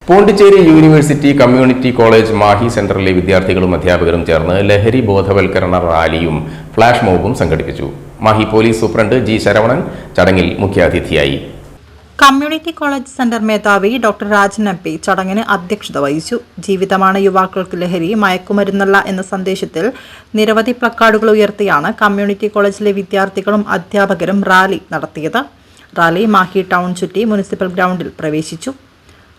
Pondicherry university community college Mahe സെന്ററിലെ വിദ്യാർത്ഥികളും അധ്യാപകരും ചേർന്ന് ലഹരി ബോധവൽക്കരണ റാലിയും ഫ്ലാഷ് മോബും സംഘടിപ്പിച്ചു. Mahe police superintendent G Saravanan ചടങ്ങിൽ മുഖ്യാതിഥിയായി. കമ്മ്യൂണിറ്റി കോളേജ് സെന്റർ മേധാവി ഡോക്ടർ രാജൻ എം പി ചടങ്ങിന് അധ്യക്ഷത വഹിച്ചു. ജീവിതമാണ് യുവാക്കൾക്ക് ലഹരി, മയക്കുമരുന്നല്ല എന്ന സന്ദേശത്തിൽ നിരവധി പ്ലക്കാർഡുകൾ ഉയർത്തിയാണ് കമ്മ്യൂണിറ്റി കോളേജിലെ വിദ്യാർത്ഥികളും അധ്യാപകരും റാലി നടത്തിയത്. റാലി മാഹി ടൗൺ ചുറ്റി മുനിസിപ്പൽ ഗ്രൗണ്ടിൽ പ്രവേശിച്ചു.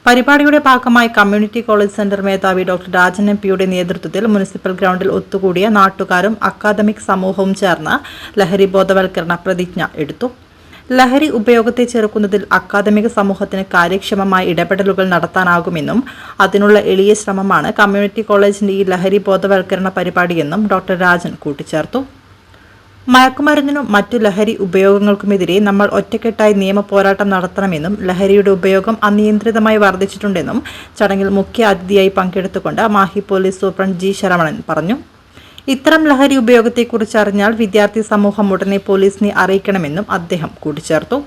പരിപാടിയുടെ ഭാഗമായി കമ്മ്യൂണിറ്റി കോളേജ് സെന്റർ മേധാവി ഡോക്ടർ രാജൻ എം പിയുടെ നേതൃത്വത്തിൽ മുനിസിപ്പൽ ഗ്രൗണ്ടിൽ ഒത്തുകൂടിയ നാട്ടുകാരും അക്കാദമിക് സമൂഹവും ചേർന്ന് ലഹരി ബോധവൽക്കരണ പ്രതിജ്ഞ എടുത്തു. ലഹരി ഉപയോഗത്തെ ചെറുക്കുന്നതിൽ അക്കാദമിക സമൂഹത്തിന് കാര്യക്ഷമമായ ഇടപെടലുകൾ നടത്താനാകുമെന്നും അതിനുള്ള എളിയ ശ്രമമാണ് കമ്മ്യൂണിറ്റി കോളേജിന്റെ ഈ ലഹരി ബോധവൽക്കരണ പരിപാടിയെന്നും ഡോക്ടർ രാജൻ കൂട്ടിച്ചേർത്തു. മയക്കുമരുന്നിനും മറ്റു ലഹരി ഉപയോഗങ്ങൾക്കുമെതിരെ നമ്മൾ ഒറ്റക്കെട്ടായി നിയമ പോരാട്ടം നടത്തണമെന്നും ലഹരിയുടെ ഉപയോഗം അനിയന്ത്രിതമായി വർദ്ധിച്ചിട്ടുണ്ടെന്നും ചടങ്ങിൽ മുഖ്യ അതിഥിയായി പങ്കെടുത്തുകൊണ്ട് Mahe police superintendent G Saravanan പറഞ്ഞു. ഇത്തരം ലഹരി ഉപയോഗത്തെക്കുറിച്ച് അറിഞ്ഞാൽ വിദ്യാർത്ഥി സമൂഹം ഉടനെ പോലീസിനെ അറിയിക്കണമെന്നും അദ്ദേഹം കൂട്ടിച്ചേർത്തു.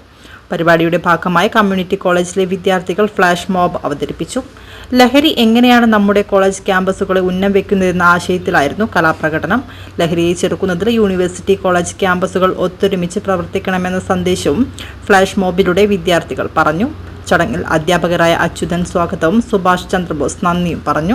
പരിപാടിയുടെ ഭാഗമായി കമ്മ്യൂണിറ്റി കോളേജിലെ വിദ്യാർത്ഥികൾ ഫ്ലാഷ് മോബ് അവതരിപ്പിച്ചു. ലഹരി എങ്ങനെയാണ് നമ്മുടെ കോളേജ് ക്യാമ്പസുകളെ ഉന്നം വെക്കുന്നതെന്ന ആശയത്തിലായിരുന്നു കലാപ്രകടനം. ലഹരിയെ ചെറുക്കുന്നതിൽ യൂണിവേഴ്സിറ്റി കോളേജ് ക്യാമ്പസുകൾ ഒത്തൊരുമിച്ച് പ്രവർത്തിക്കണമെന്ന സന്ദേശവും ഫ്ലാഷ് മോബിലൂടെ വിദ്യാർത്ഥികൾ പറഞ്ഞു. ചടങ്ങിൽ അധ്യാപകരായ അച്യുതൻ സ്വാഗതവും സുഭാഷ് ചന്ദ്രബോസ് നന്ദിയും പറഞ്ഞു.